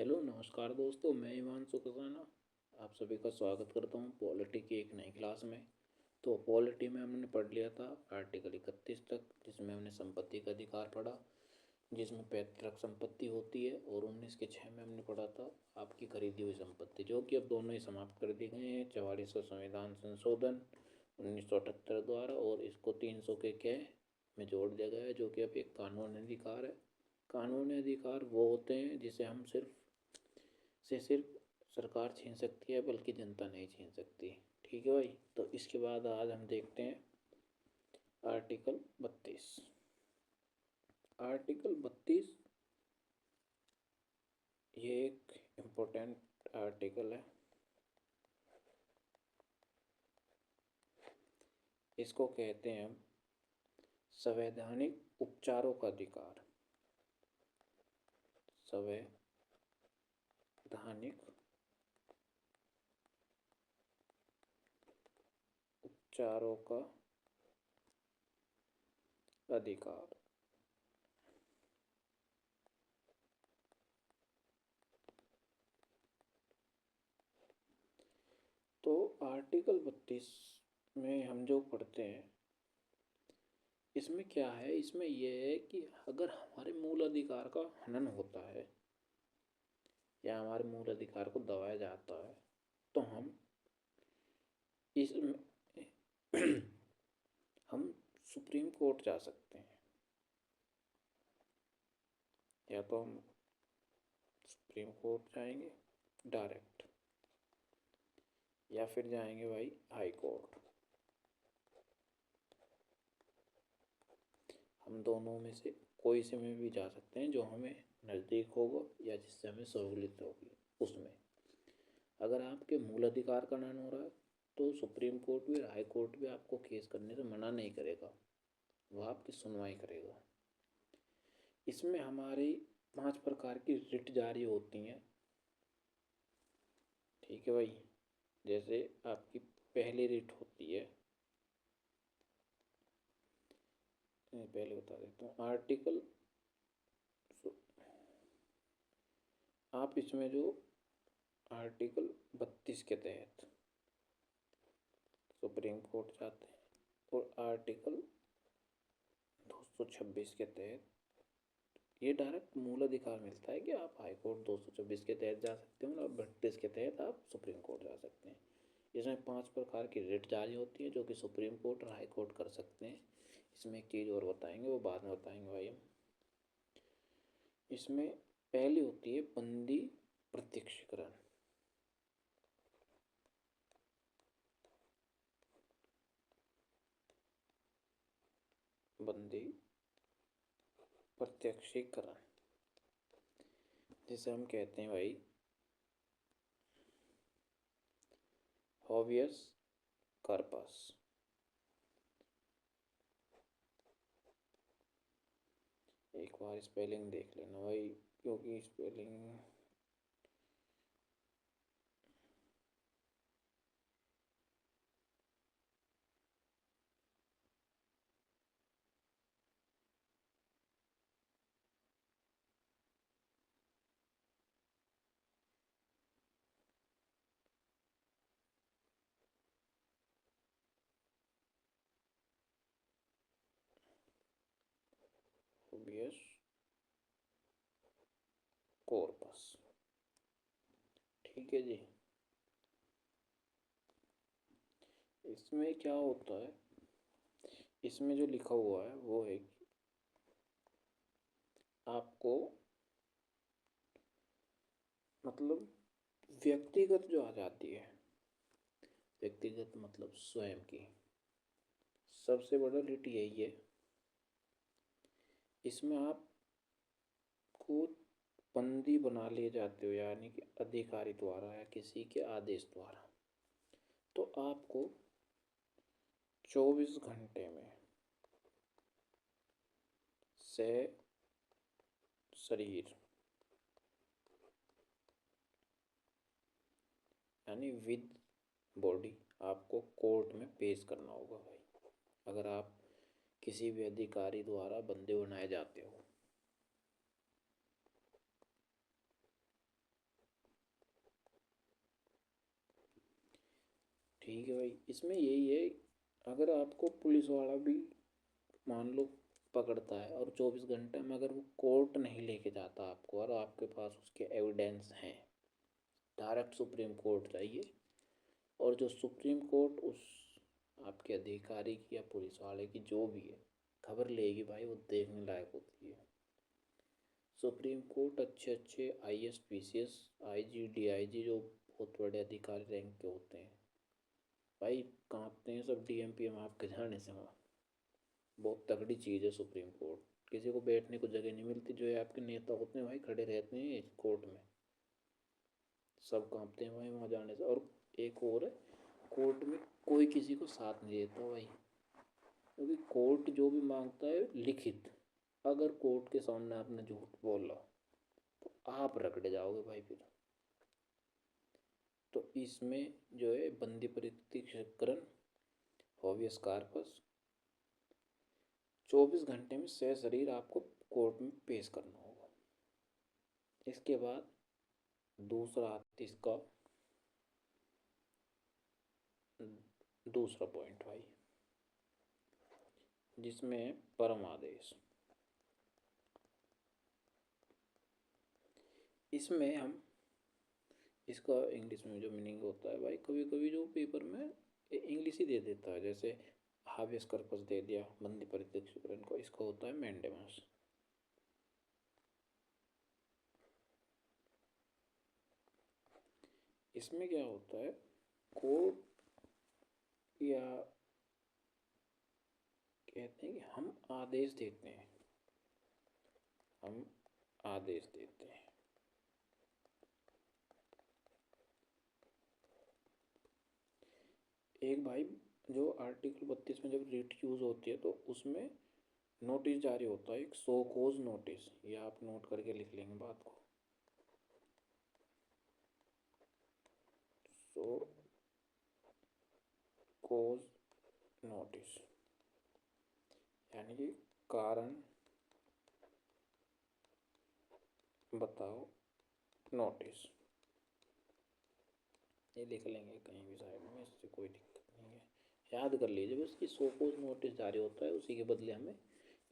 Hello नमस्कार दोस्तों, मैं हिमांशु कसाना आप सभी का स्वागत करता हूं पॉलिटी की एक नई क्लास में। तो पॉलिटी में हमने पढ़ लिया था आर्टिकल 31 तक, जिसमें हमने संपत्ति का अधिकार पढ़ा, जिसमें पैतृक संपत्ति होती है। और 19 के 6 में हमने पढ़ा था आपकी खरीदी हुई संपत्ति, जो कि अब दोनों ही समाप्त कर दिए गए हैं 44वां संविधान संशोधन 1978 द्वारा, और इसको 300 के में जोड़ दिया गया है, जो कि अब एक कानूनी अधिकार है। कानूनी अधिकार वो होते हैं जिसे हम सिर्फ सरकार छीन सकती है, बल्कि जनता नहीं छीन सकती। ठीक है भाई, तो इसके बाद आज हम देखते हैं आर्टिकल 32। आर्टिकल 32 ये एक इम्पोर्टेंट आर्टिकल है। इसको कहते हैं हम संवैधानिक उपचारों का अधिकार। संवैधानिक उपचारों का अधिकार। तो आर्टिकल 32 में हम जो पढ़ते हैं, इसमें क्या है, इसमें यह है कि अगर हमारे मूल अधिकार का हनन होता है या हमारे मूल अधिकार को दबाया जाता है, तो हम इस हम सुप्रीम कोर्ट जा सकते हैं। या तो हम सुप्रीम कोर्ट जाएंगे डायरेक्ट, या फिर जाएंगे भाई हाई कोर्ट। हम दोनों में से कोई से में भी जा सकते हैं, जो हमें नज़दीक होगा या जिससे हमें सहूलियत होगी उसमें। अगर आपके मूल अधिकार का हनन हो रहा है तो सुप्रीम कोर्ट भी हाई कोर्ट भी आपको केस करने से मना नहीं करेगा, वह आपकी सुनवाई करेगा। इसमें हमारी 5 प्रकार की रिट जारी होती हैं। ठीक है भाई, जैसे आपकी पहली रिट होती है, मैं पहले बता देता हूँ। आर्टिकल आप इसमें जो आर्टिकल 32 के तहत सुप्रीम कोर्ट जाते हैं, और आर्टिकल 226 के तहत ये डायरेक्ट मूल अधिकार मिलता है कि आप हाई कोर्ट 226 के तहत जा सकते हैं, और 32 के तहत आप सुप्रीम कोर्ट जा सकते हैं। इसमें 5 प्रकार की रिट जारी होती है, जो कि सुप्रीम कोर्ट और हाई कोर्ट कर सकते हैं। इसमें एक चीज़ और बताएंगे, वो बाद में बताएंगे भाई हम। इसमें पहली होती है बंदी प्रत्यक्षीकरण। बंदी प्रत्यक्षीकरण जिसे हम कहते हैं भाई हॉबियस कॉर्पस। एक बार स्पेलिंग देख लेना भाई, क्योंकि स्पेलिंग हॉबियस कॉर्पस। ठीक है जी। इसमें क्या होता है, इसमें जो लिखा हुआ है वो है कि आपको मतलब व्यक्तिगत जो आज़ादी है, व्यक्तिगत मतलब स्वयं की, सबसे बड़ा रिट यही है। इसमें आपको बंदी बना लिए जाते हो, यानी कि अधिकारी द्वारा या किसी के आदेश द्वारा, तो आपको 24 घंटे में से शरीर यानी विद बॉडी आपको कोर्ट में पेश करना होगा भाई, अगर आप किसी भी अधिकारी द्वारा बंदे बनाए जाते हो। ठीक है भाई, इसमें यही है, अगर आपको पुलिस वाला भी मान लो पकड़ता है और 24 घंटे में अगर वो कोर्ट नहीं लेके जाता आपको और आपके पास उसके एविडेंस हैं, डायरेक्ट सुप्रीम कोर्ट चाहिए। और जो सुप्रीम कोर्ट उस आपके अधिकारी की या पुलिस वाले की जो भी है खबर लेगी भाई, वो देखने लायक होती है। सुप्रीम कोर्ट अच्छे अच्छे IAS PCS IG DIG जो बहुत बड़े अधिकारी रैंक के होते हैं भाई, कांपते हैं सब DM PM आपके जाने से वहाँ। बहुत तगड़ी चीज़ है सुप्रीम कोर्ट, किसी को बैठने को जगह नहीं मिलती, जो है आपके नेता होते हैं भाई खड़े रहते हैं कोर्ट में, सब कांपते हैं भाई वहाँ जाने से। और एक और है, कोर्ट में कोई किसी को साथ नहीं देता भाई, क्योंकि कोर्ट जो भी मांगता है लिखित, अगर कोर्ट के सामने आपने झूठ बोला तो आप रगड़े जाओगे भाई फिर। तो इसमें जो है बंदी प्रत्यक्षीकरण हॉबियस कार्पस 24 घंटे में सशरीर आपको कोर्ट में पेश करना होगा। इसके बाद दूसरा इसका दूसरा पॉइंट भाई, जिसमें परम आदेश। इसमें हम इसका इंग्लिश में जो मीनिंग होता है भाई, कभी कभी जो पेपर में इंग्लिश ही दे देता है, जैसे हावियस कर्पस दे दिया बंदी प्रत्यक्षीकरण को, इसका होता है मैंडेमस। इसमें क्या होता है, कोर्ट या कहते हैं कि हम आदेश देते हैं, हम आदेश देते हैं। एक भाई जो आर्टिकल 32 में जब रिट यूज़ होती है तो उसमें नोटिस जारी होता है, एक सो कोज नोटिस, ये आप नोट करके लिख लेंगे बात को। सो कोज नोटिस यानी कि कारण बताओ नोटिस, ये लिख लेंगे कहीं भी साइड में, इससे कोई दिक्कत नहीं है, याद कर लीजिए बस कि सो कोज नोटिस जारी होता है, उसी के बदले हमें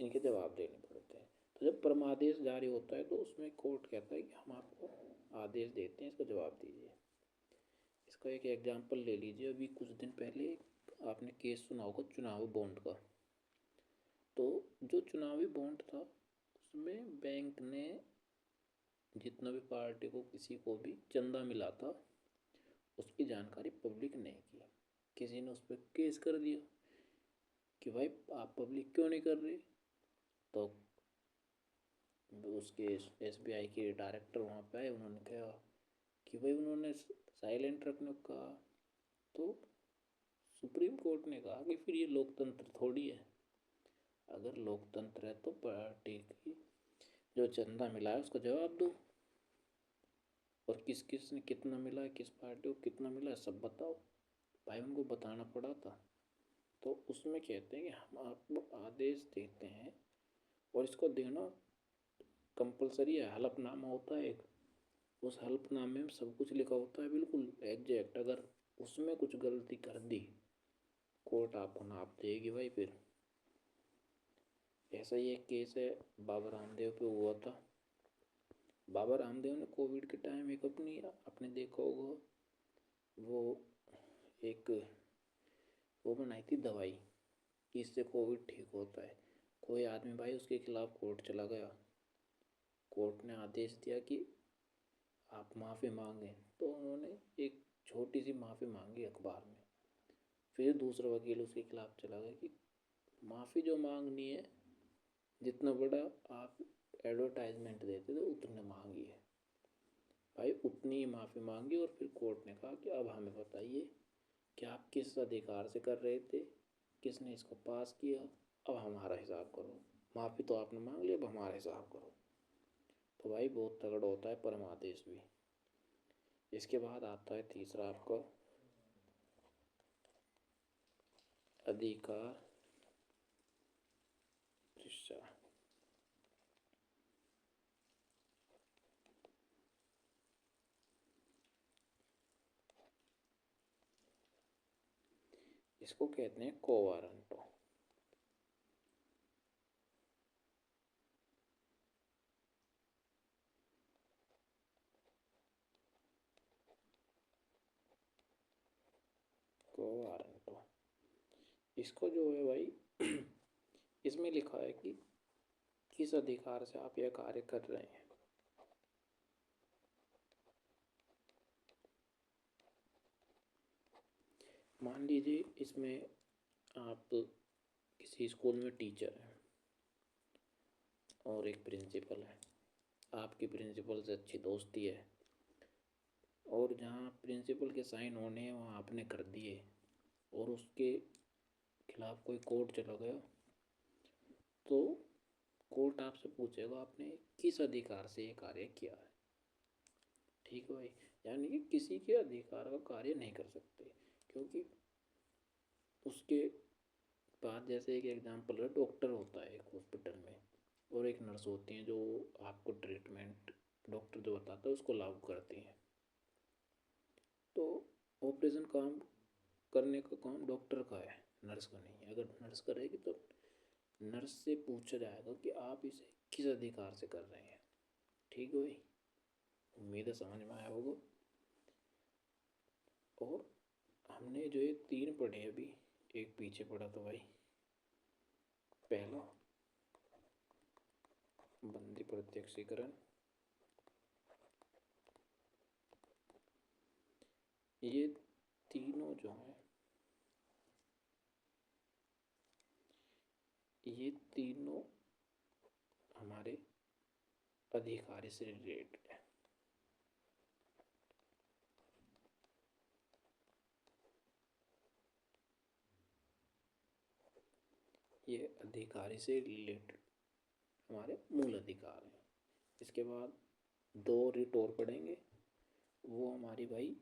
इनके जवाब देने पड़ते हैं। तो जब परमादेश जारी होता है तो उसमें कोर्ट कहता है कि हम आपको आदेश देते हैं, इसका जवाब दीजिए। इसका एक एग्जाम्पल ले लीजिए, अभी कुछ दिन पहले आपने केस सुना होगा चुनाव बॉन्ड का। तो जो चुनावी बॉन्ड था उसमें बैंक ने जितना भी पार्टी को किसी को भी चंदा मिला था उसकी जानकारी पब्लिक नहीं की, किसी ने उस पर केस कर दिया कि भाई आप पब्लिक क्यों नहीं कर रहे। तो उसके SBI के डायरेक्टर वहाँ पे आए, उन्होंने कहा कि भाई उन्होंने साइलेंट रखने को कहा। तो सुप्रीम कोर्ट ने कहा कि फिर ये लोकतंत्र थोड़ी है, अगर लोकतंत्र है तो पार्टी की जो चंदा मिला है उसका जवाब दो, और किस किस ने कितना मिला है, किस पार्टी को कितना मिला है सब बताओ। भाई उनको बताना पड़ा था। तो उसमें कहते हैं कि हम आपको आदेश देते हैं और इसको देना कंपलसरी है, हलफनामा होता है एक, उस हलफनामे में सब कुछ लिखा होता है बिल्कुल एग्जैक्ट, अगर उसमें कुछ गलती कर दी कोर्ट आपको नाप देगी भाई फिर। ऐसा ही एक केस है बाबा रामदेव पे हुआ था। बाबा रामदेव ने कोविड के टाइम एक अपनी आपने देखा होगा वो एक वो बनाई थी दवाई कि इससे कोविड ठीक होता है। कोई आदमी भाई उसके खिलाफ कोर्ट चला गया, कोर्ट ने आदेश दिया कि आप माफ़ी मांगें, तो उन्होंने एक छोटी सी माफ़ी मांगी अखबार में। फिर दूसरा वकील उसके खिलाफ चला गया कि माफ़ी जो मांगनी है, जितना बड़ा आप एडवर्टाइजमेंट देते थे उतने मांगी है। भाई उतनी ही माफ़ी मांगी और फिर कोर्ट ने कहा कि अब हमें बताइए कि आप किस अधिकार से कर रहे थे, किसने इसको पास किया, अब हमारा हिसाब करो। माफ़ी तो आपने मांग ली, अब हमारा हिसाब करो। तो भाई बहुत तगड़ा होता है परमादेश भी। इसके बाद आता है तीसरा आपका अधिकार दृश्य। इसको कहते हैं को वारंटो। को वारंटो इसको जो है भाई इसमें लिखा है कि किस अधिकार से आप यह कार्य कर रहे हैं। मान लीजिए इसमें आप किसी स्कूल में टीचर हैं और एक प्रिंसिपल है, आपकी प्रिंसिपल से अच्छी दोस्ती है और जहाँ प्रिंसिपल के साइन होने हैं वहाँ आपने कर दिए और उसके खिलाफ कोई कोर्ट चला गया तो कोर्ट आपसे पूछेगा आपने किस अधिकार से ये कार्य किया है। ठीक है भाई, यानी कि किसी के अधिकार का कार्य नहीं कर सकते क्योंकि उसके बाद जैसे एक एग्जांपल है, डॉक्टर होता है एक हॉस्पिटल में और एक नर्स होती हैं जो आपको ट्रीटमेंट डॉक्टर जो बताता है उसको लागू करती हैं। तो ऑपरेशन काम करने का काम डॉक्टर का है, नर्स का नहीं है। अगर नर्स करेगी तो नर्स से पूछा जाएगा कि आप इसे किस अधिकार से कर रहे हैं। ठीक है भाई, उम्मीद है समझ में आया होगा। और हमने जो ये तीन पढ़े अभी, एक पीछे पढ़ा तो भाई पहला बंदी प्रत्यक्षीकरण, ये तीनों जो है ये तीनों हमारे अधिकार से रिलेटेड है। ये अधिकारी से रिलेटेड हमारे मूल अधिकार हैं। इसके बाद दो रिट और पढ़ेंगे, वो हमारी भाई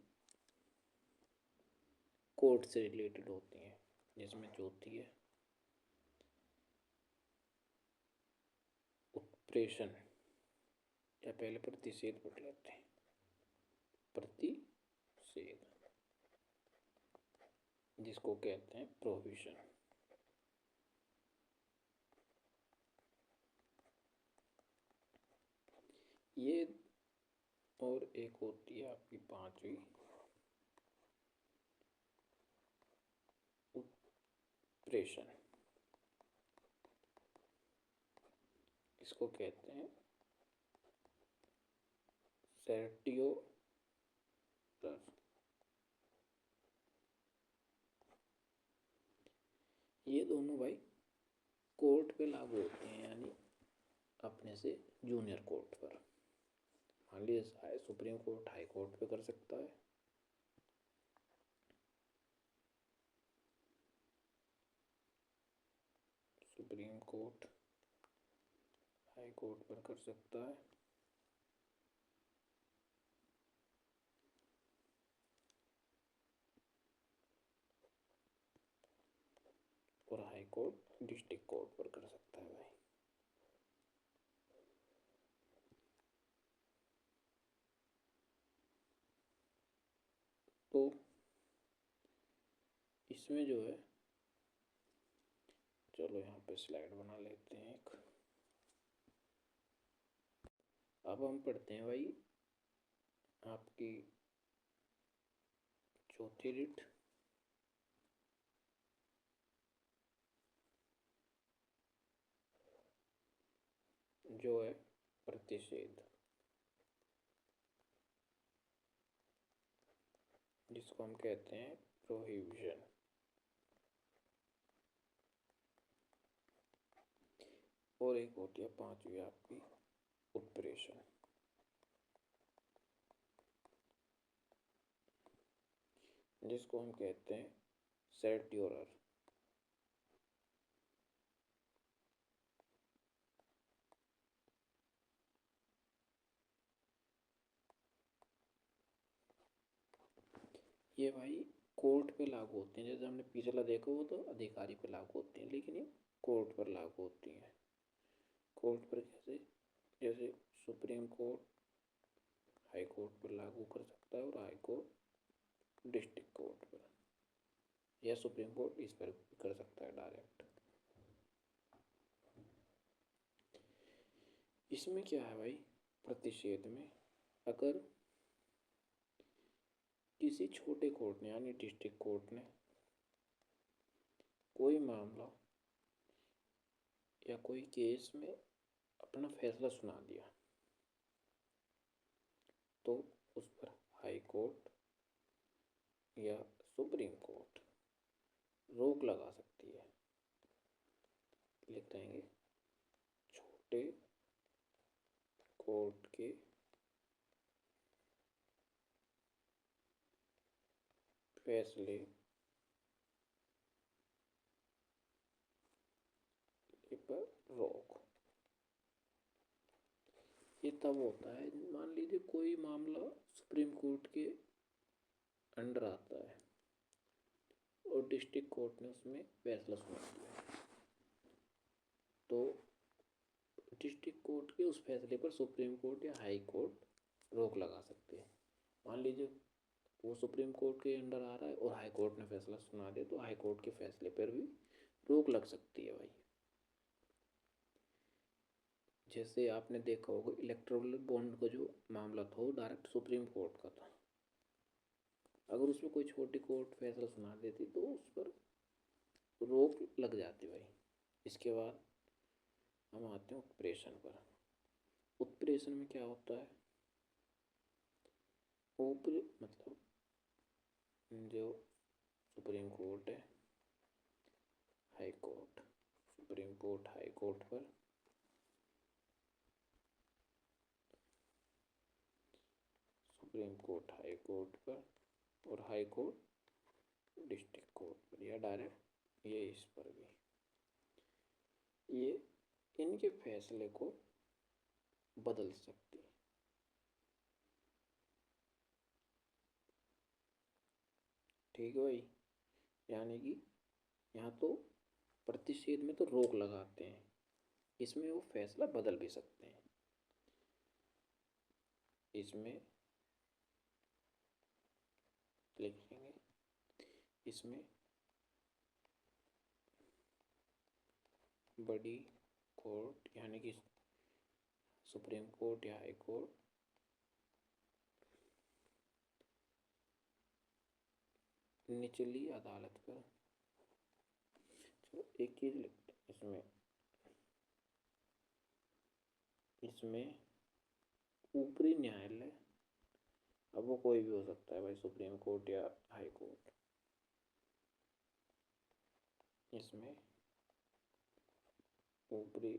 कोर्ट से रिलेटेड होती हैं, जिसमें चौथी है उत्प्रेषण, या पहले प्रतिषेध पढ़ लेते हैं। प्रतिषेध जिसको कहते हैं प्रोहिबिशन। ये और एक होती है आपकी पांचवी उत्प्रेषण, इसको कहते हैं सर्टियोरर। ये दोनों भाई कोर्ट पे लागू होते हैं, यानी अपने से जूनियर कोर्ट पर। मान लीजिए सुप्रीम कोर्ट हाई कोर्ट पे कर सकता है, सुप्रीम कोर्ट हाई कोर्ट पर कर सकता है, और हाई कोर्ट डिस्ट्रिक्ट कोर्ट पर कर सकता है भाई। तो इसमें जो है, चलो यहाँ पे स्लाइड बना लेते हैं एक। अब हम पढ़ते हैं भाई आपकी चौथी रिट, जो है प्रतिषेध, जिसको हम कहते हैं प्रोहिबिशन। और एक होती है पांचवी आपकी उत्प्रेषण, जिसको हम कहते हैं सर्टियोरर। ये भाई कोर्ट पे लागू होते हैं, जैसे हमने पिछला देखा वो तो अधिकारी पे लागू होते हैं, लेकिन ये कोर्ट पर लागू होती हैं। कोर्ट पर कैसे, जैसे सुप्रीम कोर्ट हाई कोर्ट पर लागू कर सकता है और हाई कोर्ट डिस्ट्रिक्ट कोर्ट पर। या सुप्रीम कोर्ट इस पर कर सकता है डायरेक्ट। इसमें क्या है भाई, प्रतिषेध में अगर किसी छोटे कोर्ट ने यानी डिस्ट्रिक्ट कोर्ट ने कोई मामला या कोई केस में अपना फैसला सुना दिया तो उस पर हाई कोर्ट या सुप्रीम कोर्ट रोक लगा सकती है। लिख देंगे छोटे कोर्ट के फैसले पर रोक। ये तब होता है, मान लीजिए कोई मामला सुप्रीम कोर्ट के अंडर आता है और डिस्ट्रिक्ट कोर्ट ने उसमें फैसला सुना दिया, तो डिस्ट्रिक्ट कोर्ट के उस फैसले पर सुप्रीम कोर्ट या हाई कोर्ट रोक लगा सकते हैं। मान लीजिए वो सुप्रीम कोर्ट के अंडर आ रहा है और हाई कोर्ट ने फैसला सुना दिया, तो हाई कोर्ट के फैसले पर भी रोक लग सकती है भाई। जैसे आपने देखा होगा इलेक्टोरल बॉन्ड का जो मामला था वो डायरेक्ट सुप्रीम कोर्ट का था, अगर उसमें कोई छोटी कोर्ट फैसला सुना देती तो उस पर रोक लग जाती भाई। इसके बाद हम आते हैं उत्प्रेषण पर। उत्प्रेषण में क्या होता है, ऊपर मतलब जो सुप्रीम कोर्ट है, high court, supreme court high court पर सुप्रीम कोर्ट हाई कोर्ट पर और हाई कोर्ट डिस्ट्रिक्ट कोर्ट पर या डायरेक्ट ये इस पर भी, ये इनके फैसले को बदल सकती है। ठीक है भाई, यानी कि यहाँ तो प्रतिषेध में तो रोक लगाते हैं, इसमें वो फैसला बदल भी सकते हैं। इसमें लिखेंगे, इसमें बड़ी कोर्ट यानी कि सुप्रीम कोर्ट या हाई कोर्ट निचली अदालत पर, चलो एक चीज लिखते हैं इसमें, इसमें ऊपरी न्यायालय, अब वो कोई भी हो सकता है भाई, सुप्रीम कोर्ट या हाई कोर्ट, इसमें ऊपरी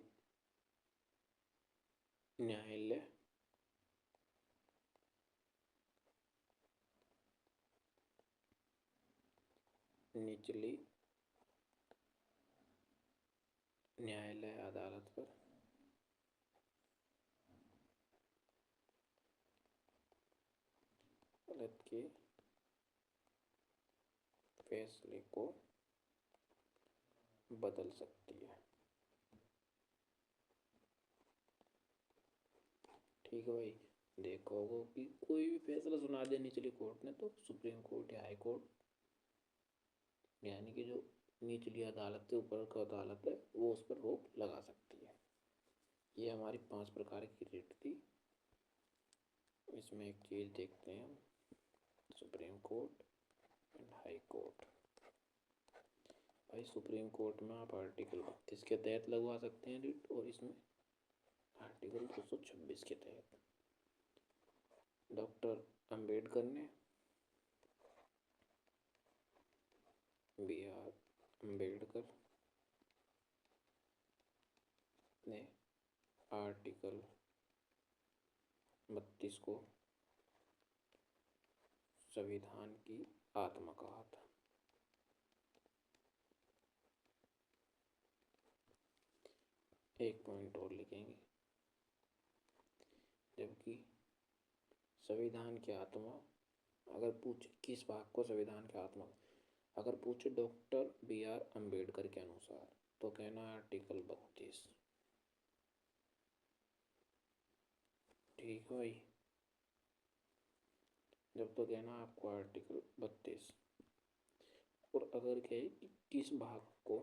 न्यायालय निचली न्यायालय अदालत पर अदालत के फैसले को बदल सकती है। ठीक है भाई, देखो होगा कि कोई भी फैसला सुना दे निचली कोर्ट ने तो सुप्रीम कोर्ट या हाई कोर्ट यानी कि जो निचली अदालत है, ऊपर का अदालत है, वो उस पर रोक लगा सकती है। ये हमारी 5 प्रकार की रिट थी। इसमें एक चीज़ देखते हैं हम, supreme court and high court. भाई सुप्रीम कोर्ट में आप आर्टिकल 32 के तहत लगवा सकते हैं रिट, और इसमें आर्टिकल 226 के तहत। डॉक्टर अंबेडकर ने, बी आर अम्बेडकर ने आर्टिकल 32 को संविधान की आत्मा कहा था। एक पॉइंट और लिखेंगे, जबकि संविधान की आत्मा अगर पूछे किस भाग को संविधान की आत्मा, अगर पूछे डॉक्टर बी आर अम्बेडकर के अनुसार तो कहना है आर्टिकल 32। ठीक है भाई, जब तो कहना आपको आर्टिकल 32। और अगर क्या है कि किस भाग को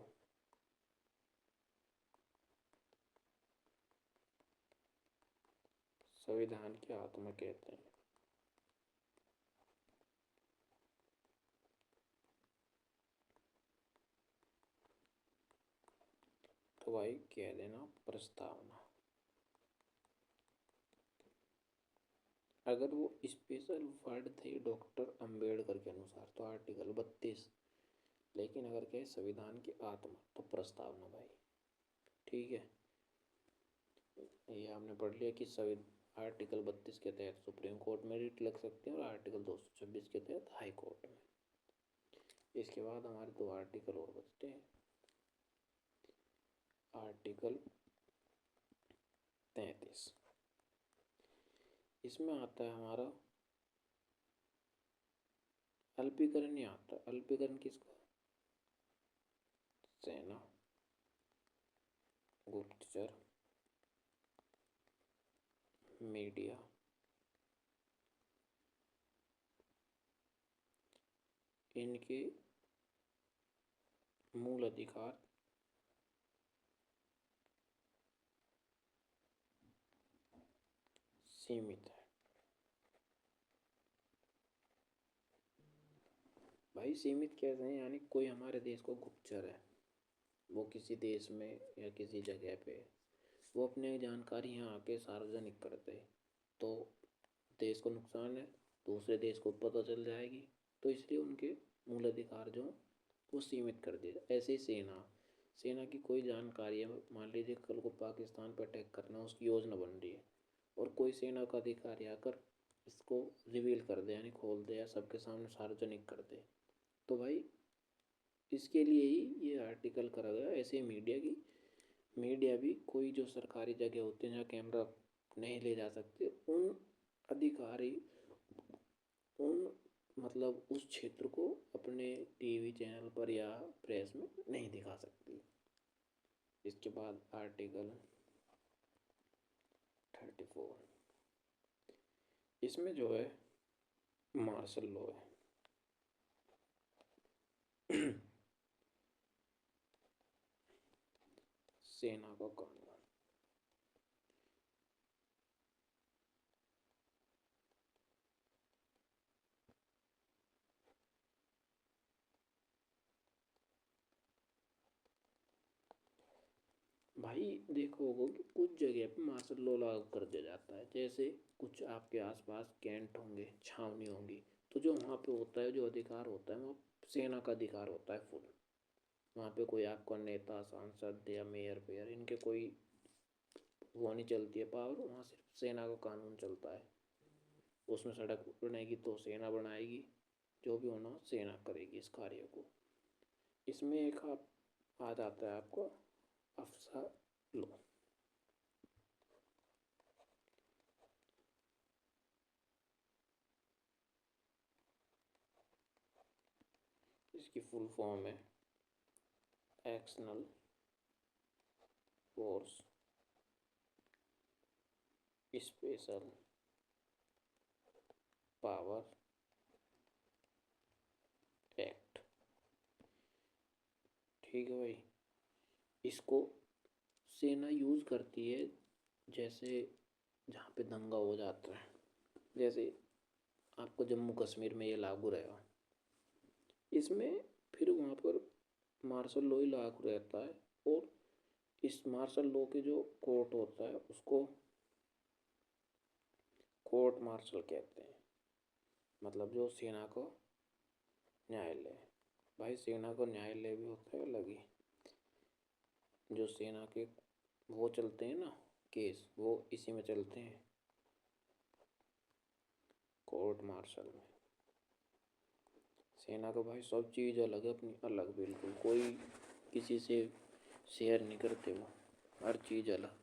संविधान की आत्मा कहते हैं। तो भाई कह देना प्रस्तावना। अगर वो स्पेशल वर्ड थे डॉक्टर अंबेडकर के अनुसार तो आर्टिकल 32, लेकिन अगर क्या है संविधान की आत्मा तो प्रस्तावना भाई। ठीक है, ये आपने पढ़ लिया कि आर्टिकल 32 के तहत सुप्रीम कोर्ट में रिट लग सकते हैं और आर्टिकल 226 के तहत हाई कोर्ट में। इसके बाद हमारे दो आर्टिकल और बचते हैं। आर्टिकल 33, इसमें आता है हमारा अल्पीकरण। ही आता है अल्पीकरण किसका? सेना, गुप्तचर, मीडिया, इनके मूल अधिकार सीमित है। भाई सीमित कैसे हैं? यानी कोई हमारे देश को गुप्तचर है, वो किसी देश में या किसी जगह पे वो अपनी जानकारी यहाँ आके सार्वजनिक करते तो देश को नुकसान है, दूसरे देश को पता चल जाएगी। तो इसलिए उनके मूल अधिकार जो वो सीमित कर दिए। ऐसे ही सेना की कोई जानकारी है, मान लीजिए कल को पाकिस्तान पर अटैक करना उसकी योजना बन रही है और कोई सेना का अधिकारी आकर इसको रिवील कर दे यानी खोल दे या सबके सामने सार्वजनिक कर दे तो भाई इसके लिए ही ये आर्टिकल करा गया। ऐसे ही मीडिया भी कोई जो सरकारी जगह होते हैं जहाँ कैमरा नहीं ले जा सकते उन अधिकारी उन मतलब उस क्षेत्र को अपने टीवी चैनल पर या प्रेस में नहीं दिखा सकती। इसके बाद आर्टिकल 34, इसमें जो है मार्शल लॉ है। सेना का कानून। भाई देखो होगा कि कुछ जगह पे मार्शल लॉ लागू कर दिया जाता है। जैसे कुछ आपके आसपास कैंट होंगे, छावनी होंगी, तो जो वहाँ पे होता है जो अधिकार होता है वो सेना का अधिकार होता है फुल। वहाँ पे कोई आपका नेता सांसद या मेयर फेयर इनके कोई वो नहीं चलती है पावर, वहाँ सिर्फ सेना का कानून चलता है। उसमें सड़क बनेगी तो सेना बनाएगी, जो भी होना सेना करेगी इस कार्य को। इसमें एक आप आ जाता है आपको अफसा लो। इसकी फुल फॉर्म है एक्शनल फोर्स स्पेशल पावर एक्ट। ठीक है भाई, इसको सेना यूज़ करती है जैसे जहाँ पे दंगा हो जाता है। जैसे आपको जम्मू कश्मीर में ये लागू रहेगा, इसमें फिर वहाँ पर मार्शल लॉ ही लागू रहता है। और इस मार्शल लॉ के जो कोर्ट होता है उसको कोर्ट मार्शल कहते हैं, मतलब जो सेना को न्यायालय। भाई सेना को न्यायालय भी होता है अलग ही, जो सेना के वो चलते हैं ना केस, वो इसी में चलते हैं कोर्ट मार्शल में। सेना का भाई सब चीज़ अलग है अपनी, अलग बिल्कुल, कोई किसी से शेयर नहीं करते वो, हर चीज़ अलग।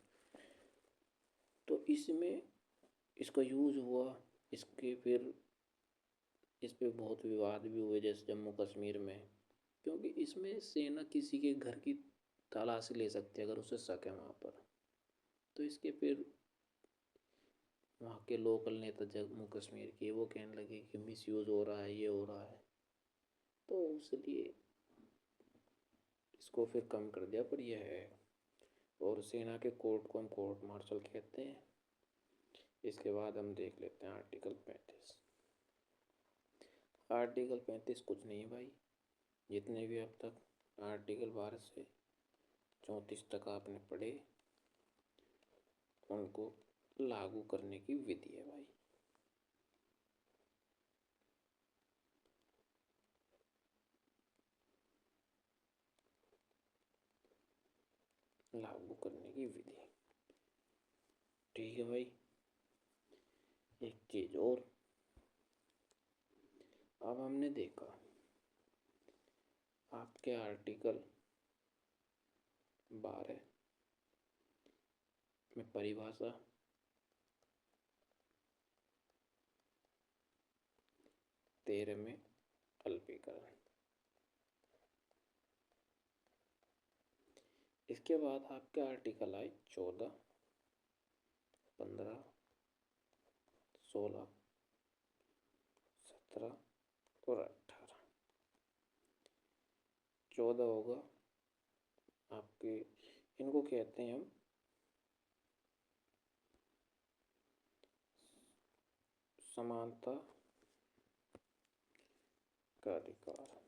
तो इसमें इसका यूज़ हुआ, इसके फिर इस पे बहुत विवाद भी हुए जैसे जम्मू कश्मीर में, क्योंकि इसमें सेना किसी के घर की तलाशी ले सकती है अगर उसे शक है वहाँ पर। तो इसके फिर वहाँ के लोकल नेता जम्मू कश्मीर के वो कहने लगे कि मिस यूज़ हो रहा है, ये हो रहा है। तो इसलिए इसको फिर कम कर दिया, पर यह है। और सेना के कोर्ट को हम कोर्ट मार्शल कहते हैं। इसके बाद हम देख लेते हैं आर्टिकल 35। आर्टिकल 35 कुछ नहीं भाई, जितने भी अब तक आर्टिकल 12 से 34 तक आपने पढ़े उनको लागू करने की विधि है भाई। लागू करने की विधि, ठीक है भाई। एक चीज और, अब हमने देखा आपके आर्टिकल 12 में परिभाषा, 13 में अल्पीकरण। इसके बाद आपके आर्टिकल आए 14, 15, 16, 17 और 18। 14 होगा आपके, इनको कहते हैं हम समानता का अधिकार।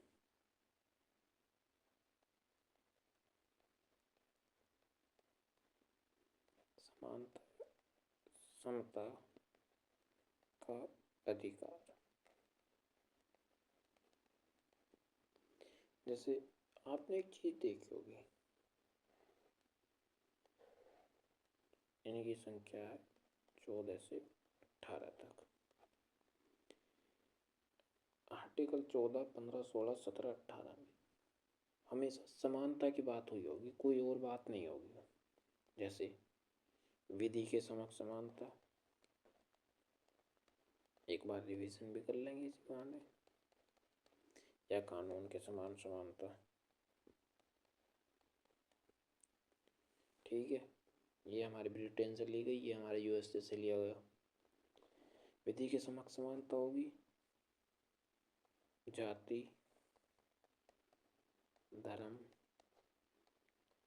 समानता, समता का अधिकार। जैसे आपने एक चीज देखी होगी, इनकी संख्या है 14 से 18 तक। आर्टिकल 14, 15, 16, 17, 18 में हमेशा समानता की बात हुई होगी, कोई और बात नहीं होगी। जैसे विधि के समक्ष समानता, एक बार रिवीजन भी कर लेंगे इस बहाने, या कानून के समान समानता, ठीक है। ये हमारे ब्रिटेन से ली गई, ये हमारे यूएसए से लिया गया। विधि के समक्ष समानता होगी जाति, धर्म,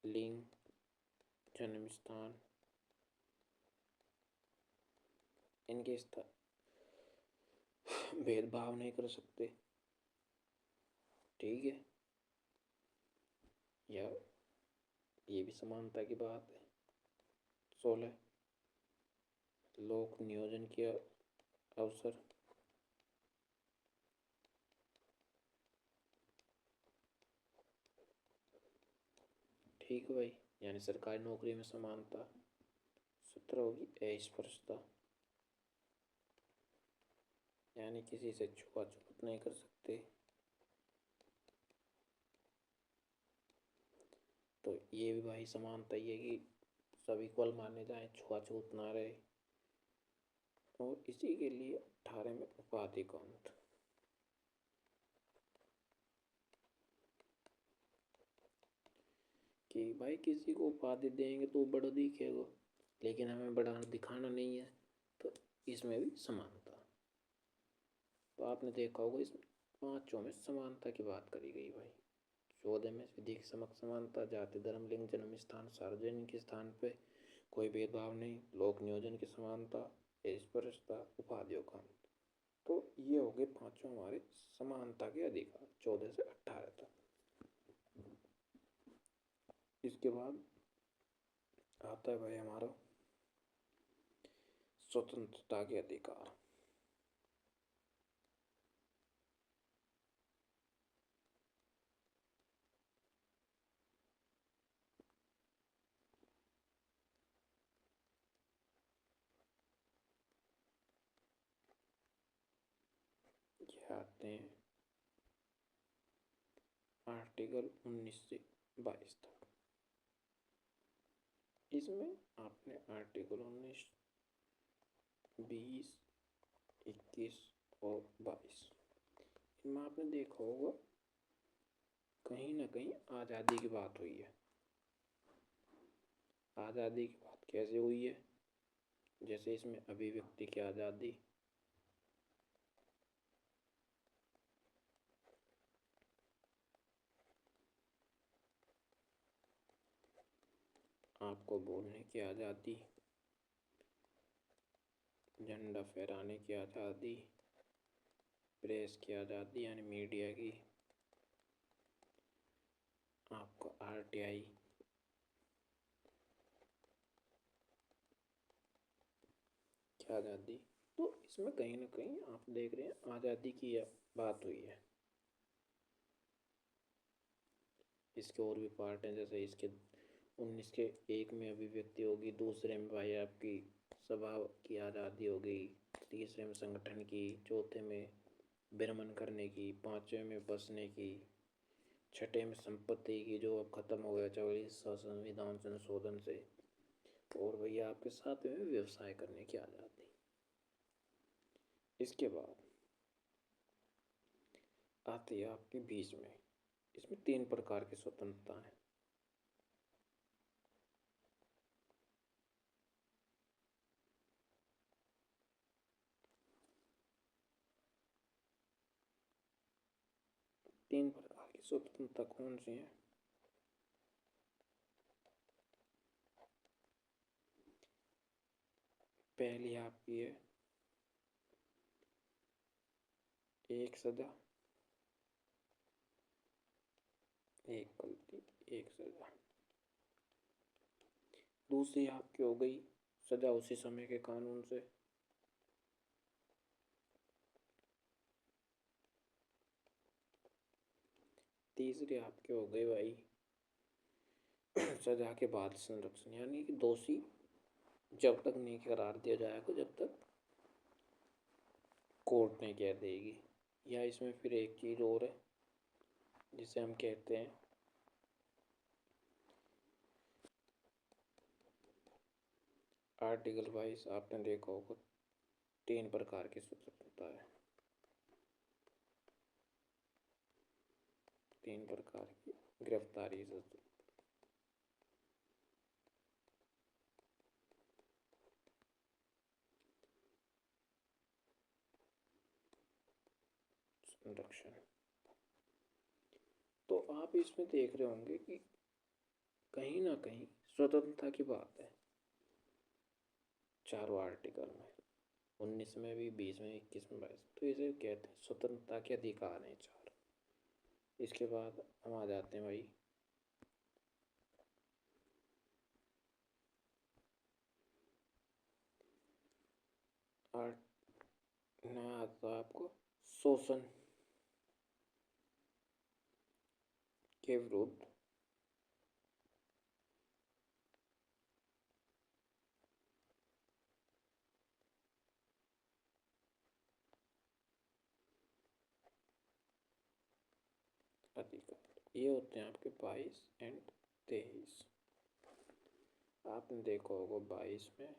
लिंग, जन्म स्थान, इनके भेदभाव नहीं कर सकते, ठीक है। या ये भी समानता की बात है। 16, लोक नियोजन के अवसर, ठीक है भाई, यानी सरकारी नौकरी में समानता। 17 होगी अस्पृश्यता, यानी किसी से छुआछूत नहीं कर सकते। तो ये भी भाई समानता ही है कि सब इक्वल माने जाए, छुआछूत ना रहे। और इसी के लिए 18 में उपाधि का अंत। कि भाई किसी को उपाधि देंगे तो बड़ा दिखेगा, लेकिन हमें बड़ा दिखाना नहीं है, तो इसमें भी समानता। तो आपने देखा होगा इस पांचों में समानता की बात करी गई भाई। 14 में विधि के समक्ष समानता, जाति, धर्म, लिंग, जन्म स्थान, सार्वजनिक स्थान पे कोई भेदभाव नहीं, लोक नियोजन की समानता, स्पर्शता, उपाधियों का अंत। तो ये हो गए पांचों हमारे समानता के अधिकार 14 से 18 तक। इसके बाद आता है भाई हमारा स्वतंत्रता के अधिकार। ये आते हैं आर्टिकल 19 से 22 तक। इसमें आपने आर्टिकल 19, 20, 21 और 22, इनमें आपने देखा होगा कहीं ना कहीं आज़ादी की बात हुई है। आज़ादी की बात कैसे हुई है? जैसे इसमें अभिव्यक्ति की आज़ादी, आपको बोलने की आज़ादी, झंडा फहराने की आज़ादी, प्रेस की आज़ादी यानी मीडिया की, आपको आरटीआई की आज़ादी। तो इसमें कहीं ना कहीं आप देख रहे हैं आज़ादी की बात हुई है। इसके और भी पार्ट हैं, जैसे इसके 19 के 1 में अभिव्यक्ति होगी, दूसरे में भाई आपकी सभा की आज़ादी हो गई, तीसरे में संगठन की, चौथे में विरमण करने की, पाँचवें में बसने की, छठे में संपत्ति की जो अब खत्म हो गया 44 संविधान संशोधन से, और भैया आपके सातवें में व्यवसाय करने की आज़ादी। इसके बाद आती है आपके बीच में, इसमें 3 प्रकार की स्वतंत्रता है। तीन प्रकार की स्वतंत्रता कौन सी है? पहली आपकी है एक सजा, एक गलती, एक सजा। दूसरी आपकी हो गई सजा उसी समय के कानून से। तीसरी आपके हो गई भाई सजा के बाद संरक्षण, यानी कि दोषी जब तक नहीं करार दिया जाएगा जब तक कोर्ट नहीं कह देगी। या इसमें फिर एक चीज़ और है जिसे हम कहते हैं आर्टिकल 22। आपने देखा होगा 3 प्रकार की स्वतंत्रता है, 3 प्रकार की गिरफ्तारी से संरक्षण। तो आप इसमें देख रहे होंगे कि कहीं ना कहीं स्वतंत्रता की बात है चारों आर्टिकल में, 19 में भी, 20 में, 21 में, 22। तो इसे कहते हैं स्वतंत्रता के अधिकार हैं 4। इसके बाद हम आ जाते हैं भाई आर्ट नया आता है आपको शोषण के विरुद्ध अधिकार। ये होते हैं आपके 22 एंड 23। आपने देखा होगा 22 में,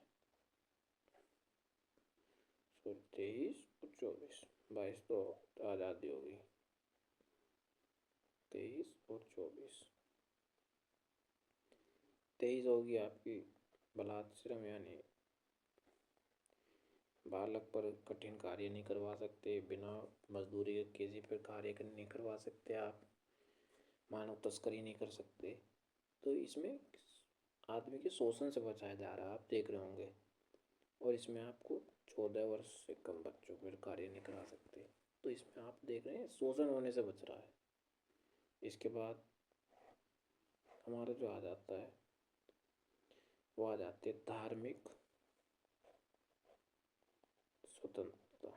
सॉरी 23 और 24, 22 तो आज़ादी हो गई, 23 और 24। 23 होगी आपकी बलात्श्रम, यानी बालक पर कठिन कार्य नहीं करवा सकते, बिना मजदूरी के किसी पर कार्य नहीं करवा सकते आप, मानव तस्करी नहीं कर सकते। तो इसमें आदमी के शोषण से बचाया जा रहा है, आप देख रहे होंगे। और इसमें आपको 14 वर्ष से कम बच्चों पर कार्य नहीं करा सकते। तो इसमें आप देख रहे हैं शोषण होने से बच रहा है। इसके बाद हमारा जो आ जाता है वो आ जाती है धार्मिक स्वतंत्रता।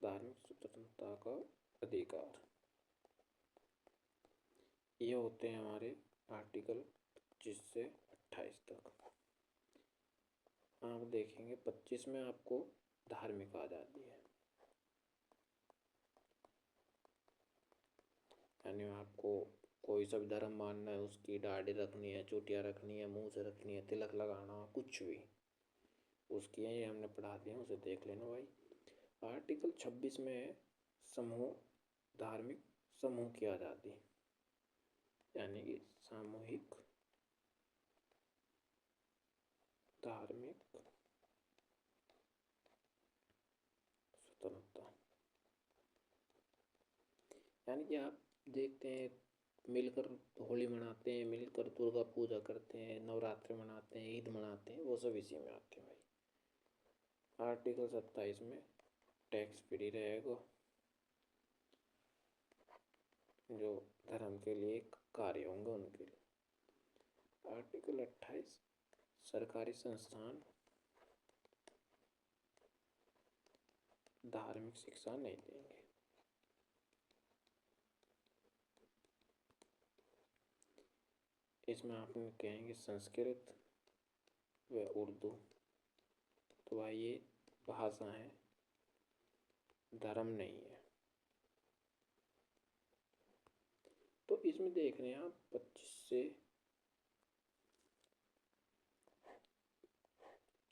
धार्मिक स्वतंत्रता का अधिकार, ये होते हैं हमारे आर्टिकल 25 से 28 तक। आप देखेंगे 25 में आपको धार्मिक आज़ादी है, यानी आपको कोई सा भी धर्म मानना है, उसकी दाढ़ी रखनी है, चोटियाँ रखनी है, मूंछ रखनी है, तिलक लगाना, कुछ भी उसकी है, ये हमने पढ़ा दिया, उसे देख लेना भाई। आर्टिकल 26 में है समूह, धार्मिक समूह की आज़ादी, यानी कि सामूहिक धार्मिक स्वतंत्रता, यानी कि आप देखते हैं, मिलकर होली मनाते हैं, मिलकर दुर्गा पूजा करते हैं, नवरात्रि मनाते हैं, ईद मनाते हैं, वो सब इसी में आते हैं भाई। आर्टिकल 27 में टैक्स फ्री रहेगा, जो धर्म के लिए कार्य होंगे उनके लिए। आर्टिकल 28 सरकारी संस्थान धार्मिक शिक्षा नहीं देंगे। इसमें आप कहेंगे संस्कृत व उर्दू, तो भाई ये भाषा है, धर्म नहीं है। तो इसमें देख रहे हैं आप 25 से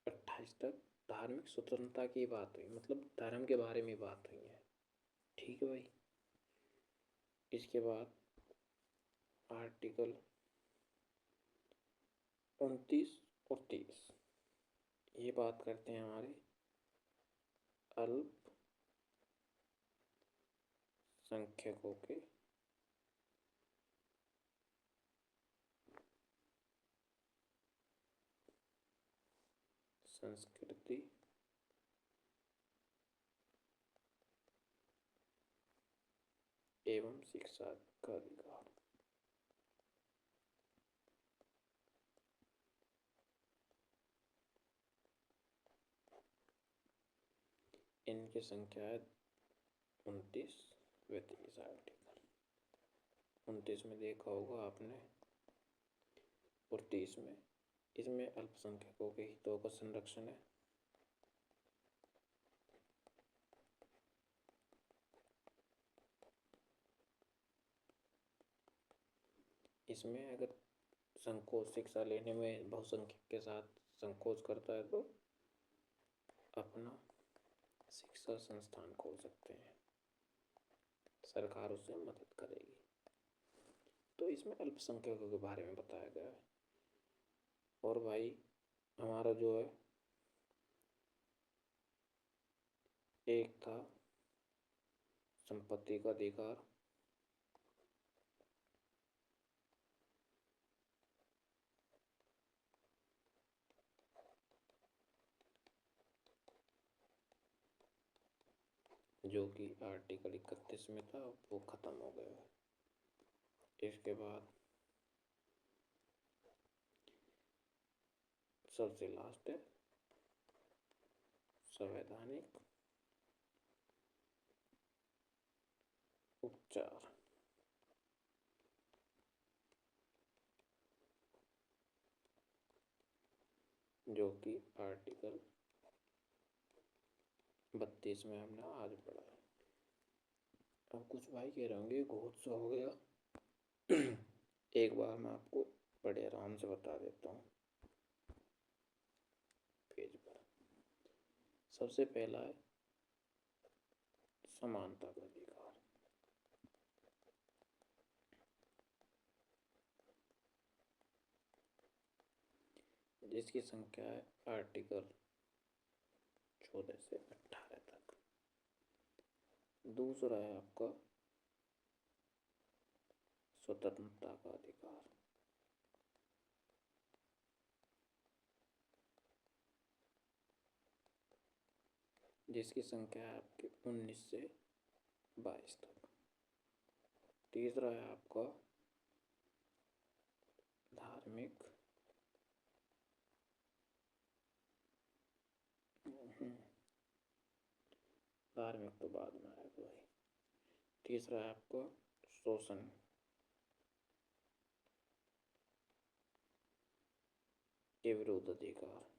28 तक धार्मिक स्वतंत्रता की बात हुई, मतलब धर्म के बारे में बात हुई है। ठीक है भाई। इसके बाद आर्टिकल 29 और 30 ये बात करते हैं हमारे अल्पसंख्यकों के संस्कृति एवं शिक्षा का अधिकार। इनकी संख्या है 29 व 30 आर्टिकल। 29 में देखा होगा आपने और 30 में, इसमें अल्पसंख्यकों के हितों का संरक्षण है। इसमें अगर संकोच शिक्षा लेने में बहुसंख्यक के साथ संकोच करता है तो अपना शिक्षा संस्थान खोल सकते हैं, सरकार उसे मदद करेगी। तो इसमें अल्पसंख्यकों के बारे में बताया गया है। और भाई हमारा जो है एक था संपत्ति का अधिकार, जो कि आर्टिकल 31 में था, वो खत्म हो गया है। इसके बाद सबसे लास्ट है संवैधानिक उपचार, जो कि आर्टिकल 32 में हमने आज पढ़ा है। अब कुछ भाई कह रहे होंगे बहुत सा हो गया। एक बार मैं आपको बड़े आराम से बता देता हूँ। पेज पर सबसे पहला है समानता का अधिकार। जिसकी संख्या है आर्टिकल 14 से 18 तक। दूसरा है आपका स्वतंत्रता का अधिकार, जिसकी संख्या है आपकी 19 से 22 तक। तीसरा है आपका धार्मिक धार्मिक तो बाद में आएगा भाई। तीसरा है आपका शोषण के विरुद्ध अधिकार,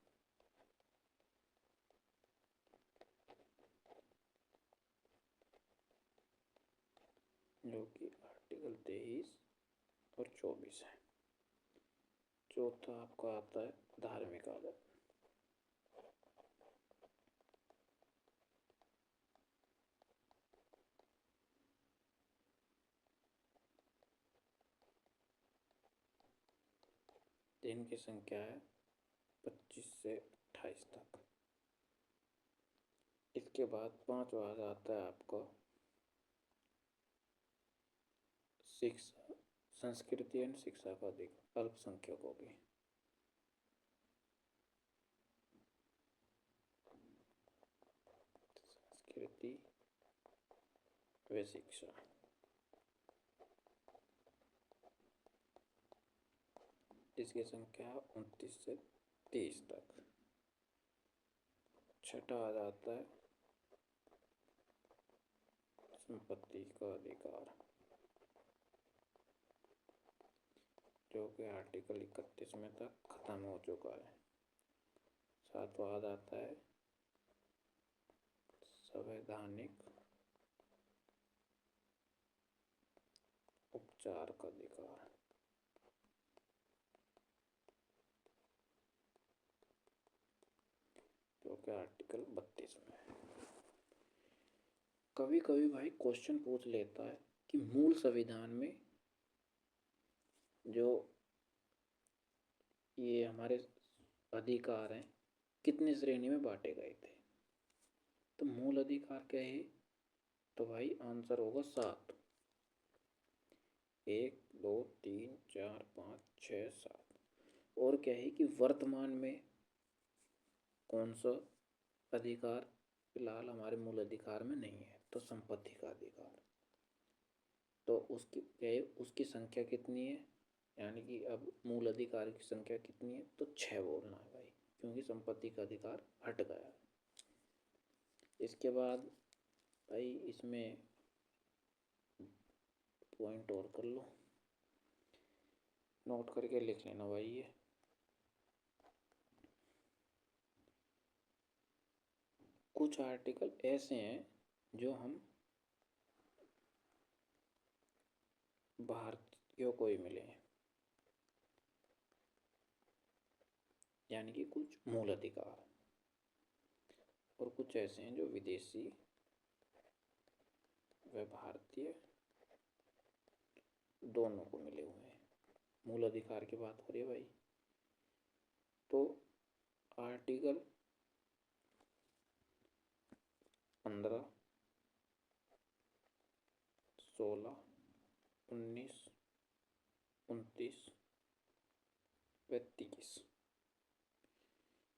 जो कि आर्टिकल 23 और 24 है। चौथा आपका आता है धार्मिक आदत, जिनकी संख्या है 25 से 28 तक। इसके बाद पांचवा आता है आपका शिक्षा, संस्कृति एवं शिक्षा का अधिकार अल्पसंख्यकों की। संस्कृति व शिक्षा, इसकी संख्या 29 से 30 तक। छठा आ जाता है संपत्ति का अधिकार, जो कि आर्टिकल 31 में तक खत्म हो चुका है। सातवां आ जाता है संवैधानिक उपचार का अधिकार, जो कि आर्टिकल 32 में है। कभी कभी भाई क्वेश्चन पूछ लेता है कि मूल संविधान में जो ये हमारे अधिकार हैं कितनी श्रेणी में बांटे गए थे। तो मूल अधिकार क्या है, तो भाई आंसर होगा 7। 1 2 3 4 5 6 7। और क्या है कि वर्तमान में कौन सा अधिकार फिलहाल हमारे मूल अधिकार में नहीं है, तो संपत्ति का अधिकार। तो उसकी क्या है, उसकी संख्या कितनी है, यानी कि अब मूल अधिकार की संख्या कितनी है, तो 6 बोलना है भाई, क्योंकि संपत्ति का अधिकार हट गया है। इसके बाद भाई इसमें पॉइंट और कर लो, नोट करके लिख लेना भाई। ये कुछ आर्टिकल ऐसे हैं जो हम भारतीयों को ही मिले हैं, यानी कि कुछ मूल अधिकार, और कुछ ऐसे हैं जो विदेशी व भारतीय दोनों को मिले हुए हैं। मूल अधिकार की बात हो रही है भाई, तो आर्टिकल 15, 16, 19, 29 व 30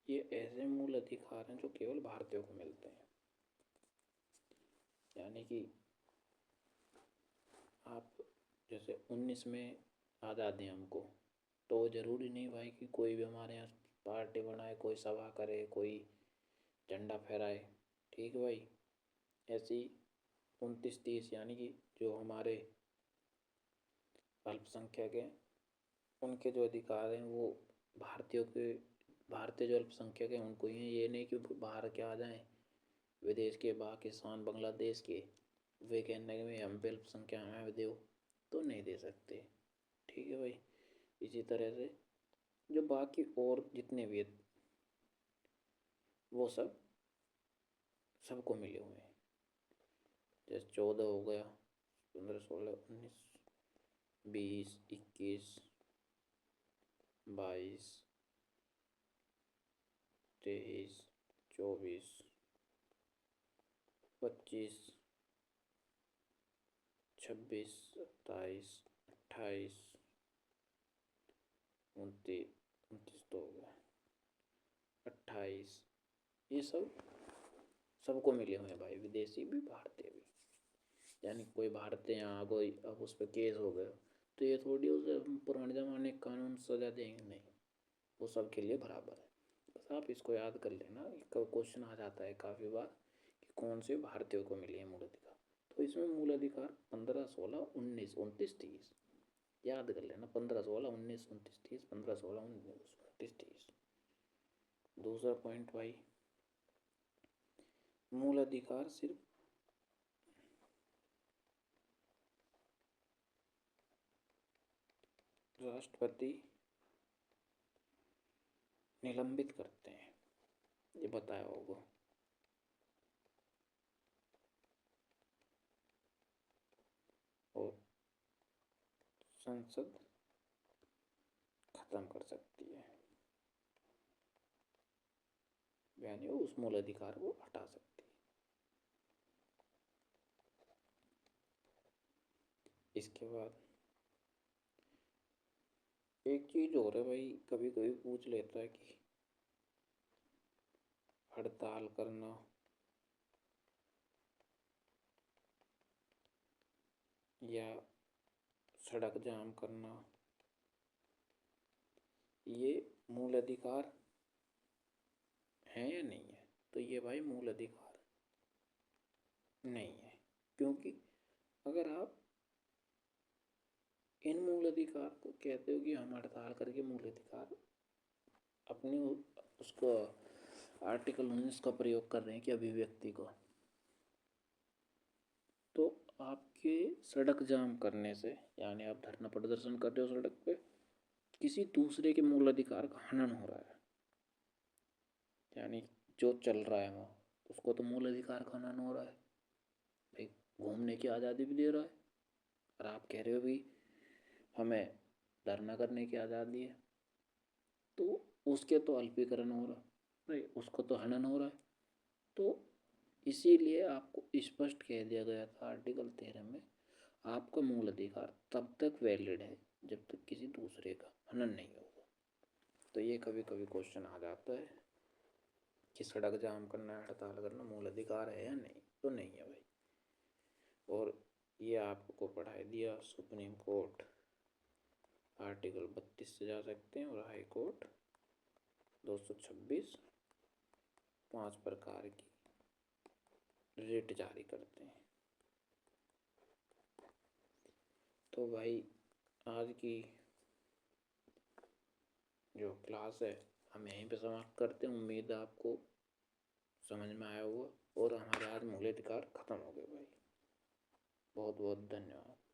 ये ऐसे मूल अधिकार हैं जो केवल भारतीयों को मिलते हैं। यानी कि आप जैसे 19 में आज़ादी हमको, तो ज़रूरी नहीं भाई कि कोई भी हमारे यहाँ पार्टी बनाए, कोई सभा करे, कोई झंडा फहराए, ठीक है भाई। ऐसी 29, 30 यानी कि जो हमारे अल्पसंख्यक हैं उनके जो अधिकार हैं वो भारतीयों के, भारतीय जो अल्पसंख्यक हैं उनको ही हैं। ये नहीं कि बाहर के आ जाएं, विदेश के, पाकिस्तान, बांग्लादेश के, वे कहने में हम पे अल्पसंख्यक हमें दो, तो नहीं दे सकते, ठीक है भाई। इसी तरह से जो बाकी और जितने भी वो सब सबको मिले हुए हैं। जैसे 14 हो गया, 15, 16, 19, 20, 21, 22, 23, 24, 25, 26, 27, 28, 29, 29 तो हो गया, 28, ये सब सबको मिले हुए हैं भाई, विदेशी भी भारतीय भी। यानी कोई भारतीय यहाँ कोई अब उस पर केस हो गया, तो ये थोड़ी उसे पुराने ज़माने के कानून सजा देंगे, नहीं, वो सब के लिए बराबर है। बस आप इसको याद कर लेना, क्वेश्चन आ जाता है काफ़ी बार कि कौन से भारतीयों को मिले हैं मूल अधिकार। तो इसमें मूल अधिकार 15, 16, 19, 29, 30 याद कर लेना। 15, 16, 19, 29, 30, 15, 16, 19, 29, 30। दूसरा पॉइंट भाई, मूल अधिकार सिर्फ राष्ट्रपति निलंबित करते हैं, ये बताया होगा। और संसद खत्म कर सकती है, यानी वो उस मूल अधिकार को हटा सकती है। इसके बाद एक चीज और है भाई, कभी कभी पूछ लेता है कि हड़ताल करना या सड़क जाम करना ये मूल अधिकार है या नहीं है। तो ये भाई मूल अधिकार नहीं है, क्योंकि अगर आप इन मूल अधिकार को कहते हो कि हम हड़ताल करके मूल अधिकार अपनी उसको आर्टिकल 19 का प्रयोग कर रहे हैं कि अभिव्यक्ति को, तो आपके सड़क जाम करने से यानी आप धरना प्रदर्शन कर रहे हो सड़क पे, किसी दूसरे के मूल अधिकार का हनन हो रहा है। यानी जो चल रहा है वहाँ उसको तो मूल अधिकार का हनन हो रहा है भाई, घूमने की आज़ादी भी दे रहा है और आप कह रहे हो भी हमें धरना करने की आज़ादी है, तो उसके तो अल्पीकरण हो रहा है भाई, उसको तो हनन हो रहा है। तो इसीलिए आपको स्पष्ट कह दिया गया था आर्टिकल 13 में, आपका मूल अधिकार तब तक वैलिड है जब तक किसी दूसरे का हनन नहीं होगा। तो ये कभी कभी क्वेश्चन आ जाता है कि सड़क जाम करना, हड़ताल करना मूल अधिकार है या नहीं, तो नहीं है भाई। और ये आपको पढ़ाई दिया सुप्रीम कोर्ट आर्टिकल 32 से जा सकते हैं, और हाई कोर्ट 226 5 प्रकार की रिट जारी करते हैं। तो भाई आज की जो क्लास है हम यहीं पे समाप्त करते हैं। उम्मीद है आपको समझ में आया होगा और हमारे आज मूल अधिकार खत्म हो गए भाई। बहुत बहुत धन्यवाद।